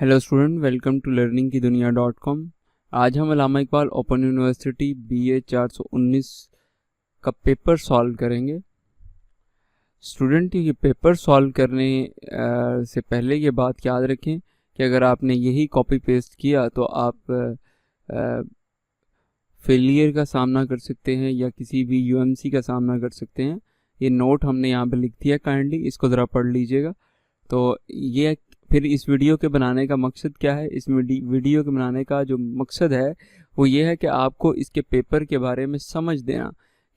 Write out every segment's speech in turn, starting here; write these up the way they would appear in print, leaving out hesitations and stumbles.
Hello student, welcome to learning की दुनिया.com। आज हम Allama Iqbal open university BA 419 का पेपर सॉल्व करेंगे। स्टूडेंट, ये पेपर सॉल्व करने से पहले ये बात याद रखें कि अगर आपने यही कॉपी पेस्ट किया तो आप फेलियर का सामना कर सकते हैं या किसी भी UMC का सामना कर सकते हैं। ये नोट हमने यहाँ पे लिख दिया, काइंडली इसको ज़रा पढ़ लीजिएगा। तो ये फिर इस वीडियो के बनाने का मकसद क्या है? इस वीडियो के बनाने का जो मकसद है वो ये है कि आपको इसके पेपर के बारे में समझ देना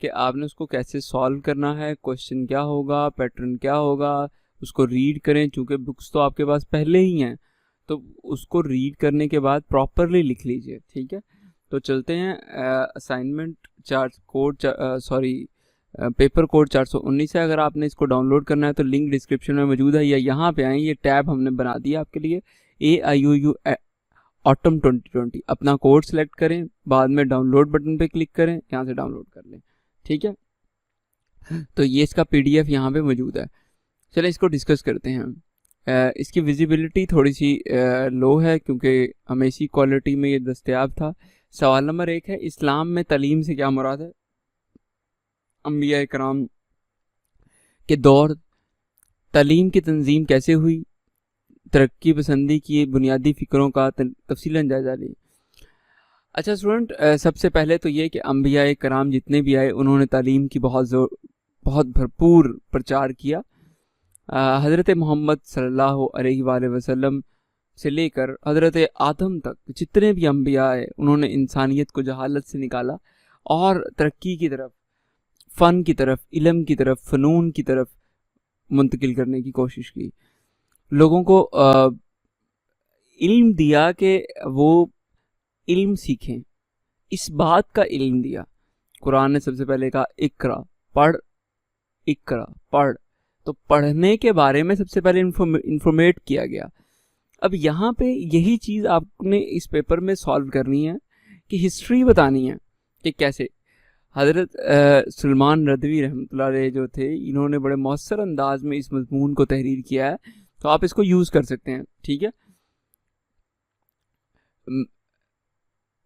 कि आपने उसको कैसे सॉल्व करना है, क्वेश्चन क्या होगा, पैटर्न क्या होगा। उसको रीड करें, चूँकि बुक्स तो आपके पास पहले ही हैं, तो उसको रीड करने के बाद प्रॉपरली लिख लीजिए, ठीक है। तो चलते हैं असाइनमेंट पेपर कोड 419 है। अगर आपने इसको डाउनलोड करना है तो लिंक डिस्क्रिप्शन में मौजूद है या यहाँ पे आएँ, ये टैब हमने बना दिया आपके लिए, AIUU ऑटम 2020। अपना कोड सेलेक्ट करें, बाद में डाउनलोड बटन पे क्लिक करें, यहाँ से डाउनलोड कर लें, ठीक है। तो ये इसका PDF यहाँ पे मौजूद है। चलिए इसको डिस्कस करते हैं। इसकी विजिबिलिटी थोड़ी सी लो है क्योंकि हमें इसी क्वालिटी में ये दस्तयाब था। सवाल नंबर 1 है, इस्लाम में तालीम से क्या मुराद है? अंबिया इकराम के दौर तालीम की तंजीम कैसे हुई? तरक्की पसंदी की बुनियादी फ़िक्रों का तफसीलन जायज़ा लें। अच्छा स्टूडेंट, सबसे पहले तो ये कि अंबिया इकराम जितने भी आए उन्होंने तालीम की बहुत भरपूर प्रचार किया। हज़रत मोहम्मद सल्लल्लाहु अलैहि वसल्लम से लेकर हज़रत आदम तक जितने भी अंबिया आए उन्होंने इंसानियत को जहालत से निकाला और तरक्की की तरफ, फ़न की तरफ, इल्म की तरफ, फ़नून की तरफ मुंतकिल करने की कोशिश की। लोगों को इल्म दिया कि वो इल्म सीखें, इस बात का इल्म दिया। कुरान ने सबसे पहले कहा इकरा, पढ़, इकरा पढ़। तो पढ़ने के बारे में सबसे पहले इंफॉर्मेट किया गया। अब यहाँ पे यही चीज़ आपने इस पेपर में सॉल्व करनी है कि हिस्ट्री बतानी है कि कैसे हज़रत सलमान रदवी रहमतुल्लाह अलैह जो थे, इन्होंने बड़े मौसर अंदाज में इस मज़मून को तहरीर किया है, तो आप इसको यूज़ कर सकते हैं, ठीक है।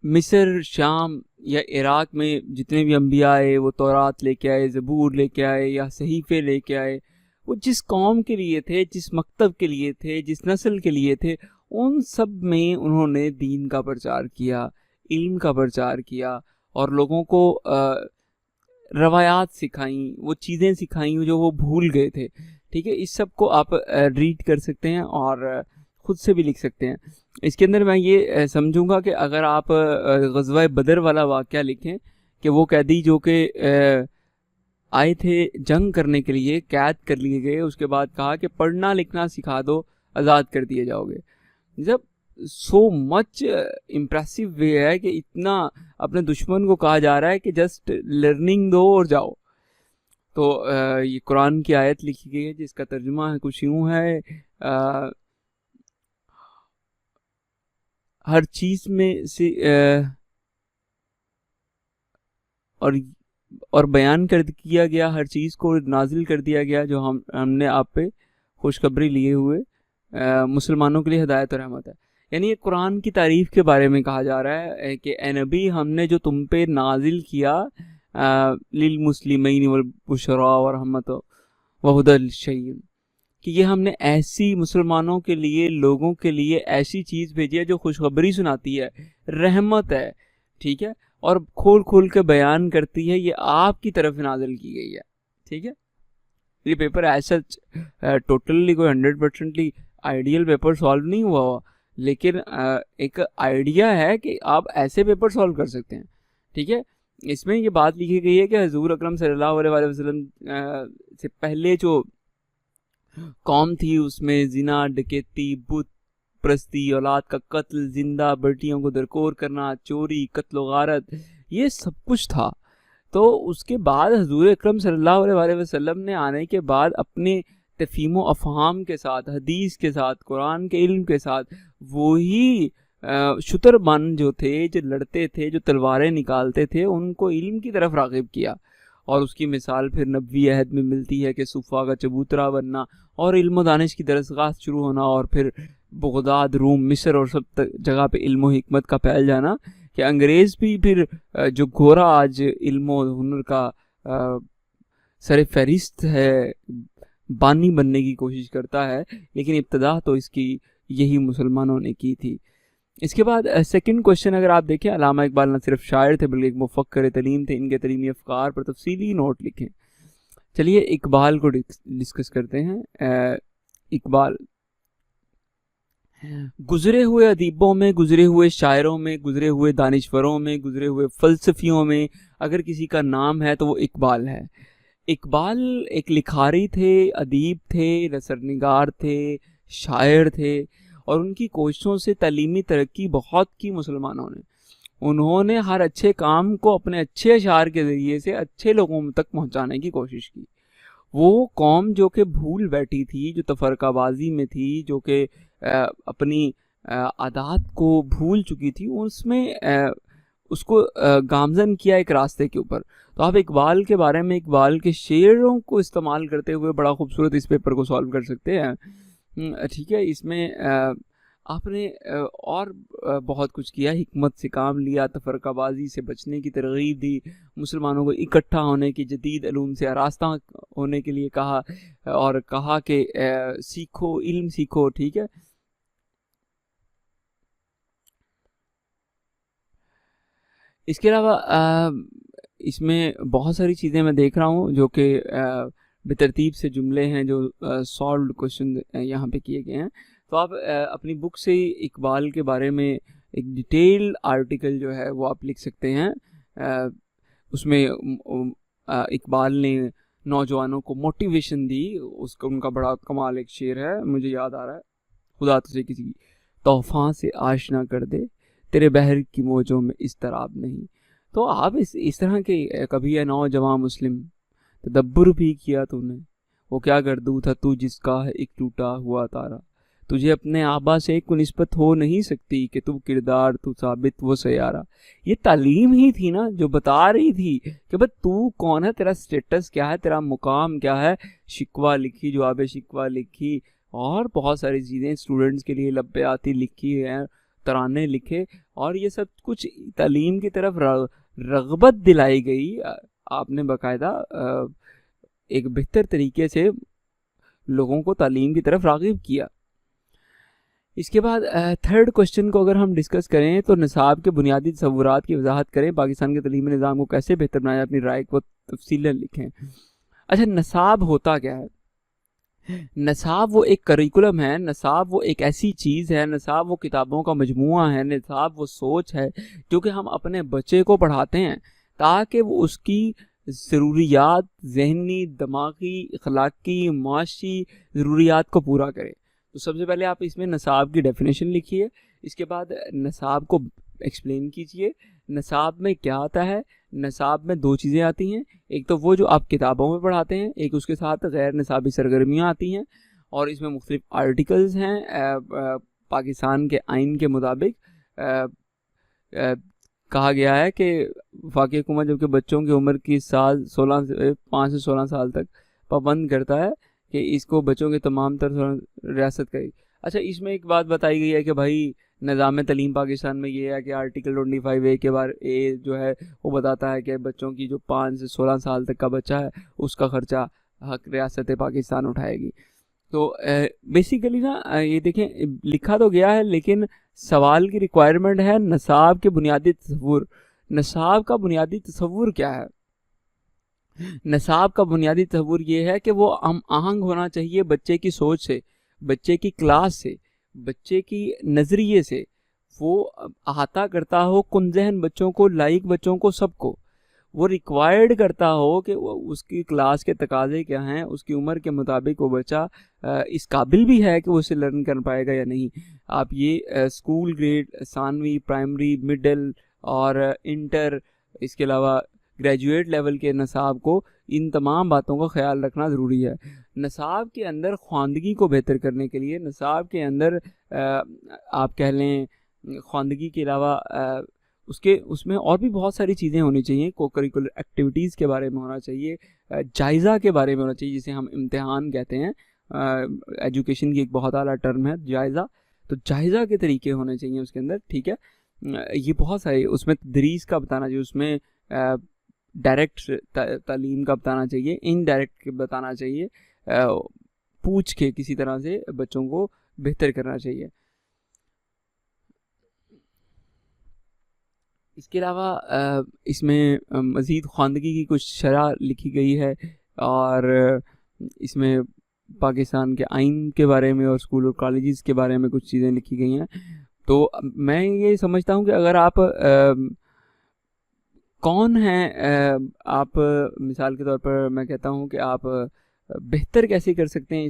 मिस्र, शाम या इराक़ में जितने भी अंबिया आए वो तौरात लेके आए, ज़बूर लेके आए या सहीफ़े लेके आए। वो जिस कौम के लिए थे, जिस मकतब के लिए थे, जिस नस्ल के लिए थे, उन सब में उन्होंने दीन का प्रचार किया, इल्म का प्रचार किया और लोगों को रवायात सिखाई, वो चीज़ें सिखाई जो वो भूल गए थे, ठीक है। इस सब को आप रीड कर सकते हैं और ख़ुद से भी लिख सकते हैं। इसके अंदर मैं ये समझूंगा कि अगर आप ग़ज़वा बदर वाला वाक़या लिखें कि वो कैदी जो कि आए थे जंग करने के लिए, कैद कर लिए गए, उसके बाद कहा कि पढ़ना लिखना सिखा दो, आज़ाद कर दिए जाओगे। जब सो मच इम्प्रेसिव वे है कि इतना अपने दुश्मन को कहा जा रहा है कि जस्ट लर्निंग दो और जाओ। तो ये कुरान की आयत लिखी गई है जिसका तर्जुमा है कुछ यूँ है, हर चीज़ में से और बयान किया गया, हर चीज़ को नाजिल कर दिया गया जो हमने आप पे खुशखबरी लिए हुए मुसलमानों के लिए हिदायत और रहमत है। यानी ये कुरान की तारीफ़ के बारे में कहा जा रहा है कि ए नबी, हमने जो तुम पे नाजिल किया लिल मुस्लिमीन वल बुशरा व रहमत व हुदल लिश्शय्यीन, कि ये हमने ऐसी मुसलमानों के लिए, लोगों के लिए ऐसी चीज़ भेजी है जो खुशखबरी सुनाती है, रहमत है, ठीक है, और खोल खोल के बयान करती है, ये आपकी तरफ नाजिल की गई है, ठीक है। ये पेपर ऐसा टोटली कोई 100% आइडियल पेपर सॉल्व नहीं हुआ, लेकिन एक आइडिया है कि आप ऐसे पेपर सॉल्व कर सकते हैं, ठीक है। इसमें ये बात लिखी गई है कि हुज़ूर अकरम सल्लल्लाहु अलैहि वसल्लम से पहले जो कौम थी उसमें जिना, डकैती, बुत प्रस्ती, औलाद का कत्ल, जिंदा बेटियों को दरकोर करना, चोरी, कत्ल गारत, ये सब कुछ था। तो उसके बाद हुज़ूर अकरम सल्लल्लाहु अलैहि वसल्लम ने आने के बाद अपने तफ़हीम अफ़हाम के साथ, हदीस के साथ, कुरान के इल्म के साथ, वही शुतरबन जो थे, जो लड़ते थे, जो तलवारें निकालते थे, उनको इल्म की तरफ राग़िब किया। और उसकी मिसाल फिर नबवी अहद में मिलती है कि सुफ़ा का चबूतरा बनना और इल्म दानिश की दरसगाह शुरू होना और फिर बगदाद, रोम, मिस्र और सब जगह पे इल्म और हिकमत का फैल जाना कि अंग्रेज़ भी फिर जो गोरा आज इल्म और हुनर का सर फहरिस्त है, बानी बनने की कोशिश करता है, लेकिन इब्तदा तो इसकी यही मुसलमानों ने की थी। इसके बाद सेकंड क्वेश्चन अगर आप देखें, अल्लामा इकबाल न सिर्फ शायर थे बल्कि एक मुफक्कर तलीम थे, इनके तलीमी अफकार पर तफसीली नोट लिखें। चलिए इकबाल को डिस्कस करते हैं। इकबाल गुजरे हुए अदीबों में, गुजरे हुए शायरों में, गुजरे हुए दानिश्वरों में, गुजरे हुए फ़लसफ़ियों में अगर किसी का नाम है तो वो इकबाल है। इकबाल एक लिखारी थे, अदीब थे, नसरनिगार थे, शायर थे, और उनकी कोशिशों से तालीमी तरक्की बहुत की मुसलमानों ने। उन्होंने हर अच्छे काम को अपने अच्छे अशार के ज़रिए से अच्छे लोगों तक पहुंचाने की कोशिश की। वो कौम जो कि भूल बैठी थी, जो तफरकाबाजी में थी, जो कि अपनी आदात को भूल चुकी थी, उसमें उसको गामजन किया एक रास्ते के ऊपर। तो आप इकबाल के बारे में, इकबाल के शेरों को इस्तेमाल करते हुए बड़ा खूबसूरत इस पेपर को सॉल्व कर सकते हैं। ठीक है, इसमें आपने और बहुत कुछ किया, हिकमत से काम लिया, तफरकाबाजी से बचने की तरगीब दी, मुसलमानों को इकट्ठा होने की, जदीद अलूम से आरास्ता होने के लिए कहा, और कहा कि सीखो, इल्म सीखो। ठीक है, इसके अलावा इसमें बहुत सारी चीज़ें मैं देख रहा हूँ जो कि बेतरतीब से जुमले हैं जो सॉल्व्ड क्वेश्चन यहाँ पे किए गए हैं। तो आप अपनी बुक से इकबाल के बारे में एक डिटेल आर्टिकल जो है वो आप लिख सकते हैं। उसमें इकबाल ने नौजवानों को मोटिवेशन दी, उसका उनका बड़ा कमाल एक शेर है, मुझे याद आ रहा है, खुदा तुझे किसी तोहफा से आशना कर दे, तेरे बहर की मौजों में इस्तराब नहीं। तो आप इस तरह के कभी है नौजवान मुस्लिम तदब्बर भी किया तूने, वो क्या गर्दू था तू जिसका है एक टूटा हुआ तारा, तुझे अपने आबा से कोई निस्बत हो नहीं सकती कि तू किरदार तू साबित वो सयारा। ये तालीम ही थी ना जो बता रही थी कि भाई तू कौन है, तेरा स्टेटस क्या है, तेरा मुकाम क्या है। शिकवा लिखी, जवाब शिकवा लिखी, और बहुत सारी चीज़ें स्टूडेंट्स के लिए लब्बयाती लिखी है, तराने लिखे, और ये सब कुछ तालीम की तरफ रग़बत दिलाई गई। आपने बाकायदा एक बेहतर तरीके से लोगों को तालीम की तरफ राग़िब किया। इसके बाद थर्ड क्वेश्चन को अगर हम डिस्कस करें तो निसाब के बुनियादी तसव्वुरात की वजाहत करें, पाकिस्तान के तालीमी निज़ाम को कैसे बेहतर बनाया, अपनी राय को तफसीलन लिखें। अच्छा, निसाब होता क्या है? निसाब वो एक करिकुलम है, निसाब वो एक ऐसी चीज़ है, निसाब वो किताबों का मजमुआ है, निसाब वो सोच है जो कि हम अपने बच्चे को पढ़ाते हैं ताकि वो उसकी ज़रूरियात, जहनी, दिमागी, अखलाकी, माशी ज़रूरियात को पूरा करे। तो सबसे पहले आप इसमें निसाब की डेफिनेशन लिखिए, इसके बाद निसाब को एक्सप्लेन कीजिए, निसाब में क्या आता है। निसाब में दो चीज़ें आती हैं, एक तो वो जो आप किताबों में पढ़ाते हैं, एक उसके साथ गैर निसाबी सरगर्मियाँ आती हैं, और इसमें मुख्तलिफ आर्टिकल्स हैं। पाकिस्तान के आइन के मुताबिक कहा गया है कि वफाकी हुकूमत जबकि बच्चों की उम्र की 5 से 16 साल तक पाबंद करता है कि इसको बच्चों के तमाम तर रियासत करेगी। अच्छा, इसमें एक बात बताई गई है कि भाई निज़ाम तलीम पाकिस्तान में ये है कि आर्टिकल 25A के बार ए जो है वो बताता है कि बच्चों की जो 5 से 16 साल तक का बच्चा है उसका ख़र्चा हक रियासत पाकिस्तान उठाएगी। तो बेसिकली ना ये देखें लिखा तो गया है, लेकिन सवाल की रिक्वायरमेंट है निसाब के बुनियादी तसव्वुर। निसाब का बुनियादी तसव्वुर क्या है? निसाब का बुनियादी तसव्वुर ये है कि वो हम आहंग होना चाहिए बच्चे की सोच से, बच्चे की क्लास से, बच्चे की नज़रिए से, वो अहाता करता हो कुन ज़हन बच्चों को, लाइक बच्चों को, सबको। वो रिक्वायर्ड करता हो कि वो उसकी क्लास के तकाजे क्या हैं, उसकी उम्र के मुताबिक वो बच्चा इस काबिल भी है कि वो उसे लर्न कर पाएगा या नहीं। आप ये स्कूल ग्रेड, सानवी, प्राइमरी, मिडल और इंटर, इसके अलावा ग्रेजुएट लेवल के निसाब को, इन तमाम बातों का ख्याल रखना ज़रूरी है। निसाब के अंदर ख्वानदगी को बेहतर करने के लिए, निसाब के अंदर आप कह लें ख्वानदगी के अलावा उसमें और भी बहुत सारी चीज़ें होनी चाहिए। को करिकुलर एक्टिविटीज़ के बारे में होना चाहिए, जायज़ा के बारे में होना चाहिए, जिसे हम इम्तिहान कहते हैं। एजुकेशन की एक बहुत आला टर्म है जायज़ा। तो जायज़ा के तरीके होने चाहिए उसके अंदर, ठीक है। ये बहुत सारे, उसमें तदरीस का बताना चाहिए, उसमें डायरेक्ट तालीम का बताना चाहिए, इनडायरेक्ट बताना चाहिए, पूछ के किसी तरह से बच्चों को बेहतर करना चाहिए। इसके अलावा इसमें मज़ीद ख़वानदगी की कुछ शरह लिखी गई है, और इसमें पाकिस्तान के आइन के बारे में और स्कूल और कॉलेजेस के बारे में कुछ चीज़ें लिखी गई हैं। तो मैं ये समझता हूँ कि अगर आप कौन हैं, आप मिसाल के तौर पर मैं कहता हूँ कि आप बेहतर कैसे कर सकते हैं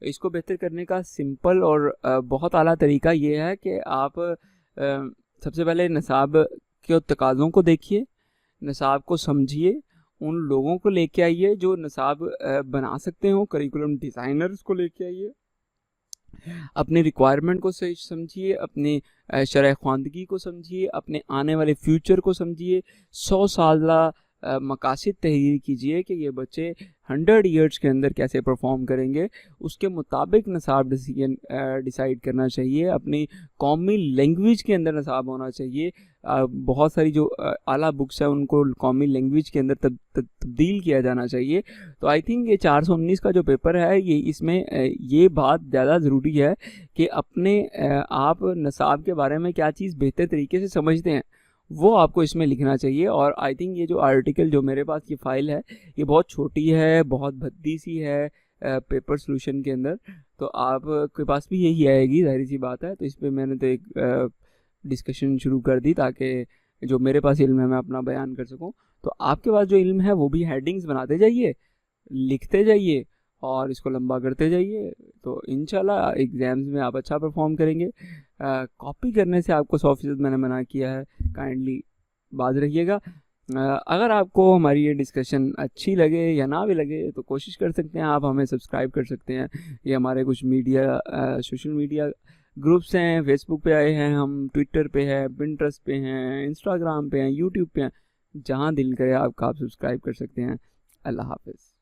इसको बेहतर करने का सिंपल और बहुत आला तरीका ये है कि आप सबसे पहले निसाब के तकाज़ों को देखिए, निसाब को समझिए, उन लोगों को लेके आइए जो निसाब बना सकते हो, करिकुलम डिज़ाइनर्स को लेके आइए, अपने रिक्वायरमेंट को सही समझिए, अपने शरह ख़वानदगी को समझिए, अपने आने वाले फ्यूचर को समझिए, 100 साला मकासद तहरीर कीजिए कि ये बच्चे 100 ईयर्स के अंदर कैसे परफॉर्म करेंगे, उसके मुताबिक निसाब डिसाइड करना चाहिए। अपनी कौमी लैंग्वेज के अंदर निसाब होना चाहिए। बहुत सारी जो आला बुक्स हैं उनको कौमी लैंग्वेज के अंदर तब्दील किया जाना चाहिए। तो आई थिंक ये 419 का जो पेपर है, ये इसमें ये बात ज़्यादा ज़रूरी है कि अपने आप निसाब के बारे में क्या चीज़ बेहतर तरीके से समझते हैं, वो आपको इसमें लिखना चाहिए। और आई थिंक ये जो आर्टिकल, जो मेरे पास ये फ़ाइल है, ये बहुत छोटी है, बहुत भद्दी सी है पेपर सोल्यूशन के अंदर, तो आपके पास भी यही आएगी, ज़ाहिर सी बात है। तो इस पर मैंने तो एक डिस्कशन शुरू कर दी ताकि जो मेरे पास इल्म है मैं अपना बयान कर सकूं। तो आपके पास जो इल्म है वो भी हेडिंग्स बनाते जाइए, लिखते जाइए और इसको लंबा करते जाइए, तो इंशाल्लाह एग्ज़ाम्स में आप अच्छा परफॉर्म करेंगे। कॉपी करने से आपको 100% मैंने मना किया है, काइंडली बाज रहिएगा। अगर आपको हमारी ये डिस्कशन अच्छी लगे या ना भी लगे तो कोशिश कर सकते हैं, आप हमें सब्सक्राइब कर सकते हैं। ये हमारे कुछ मीडिया सोशल मीडिया ग्रुप्स हैं, फेसबुक पे आए हैं हम, ट्विटर पे है, पिंटरेस्ट पे हैं, इंस्टाग्राम पे हैं, यूट्यूब पे हैं, जहाँ दिल करे आपका आप सब्सक्राइब कर सकते हैं। अल्लाह हाफिज़।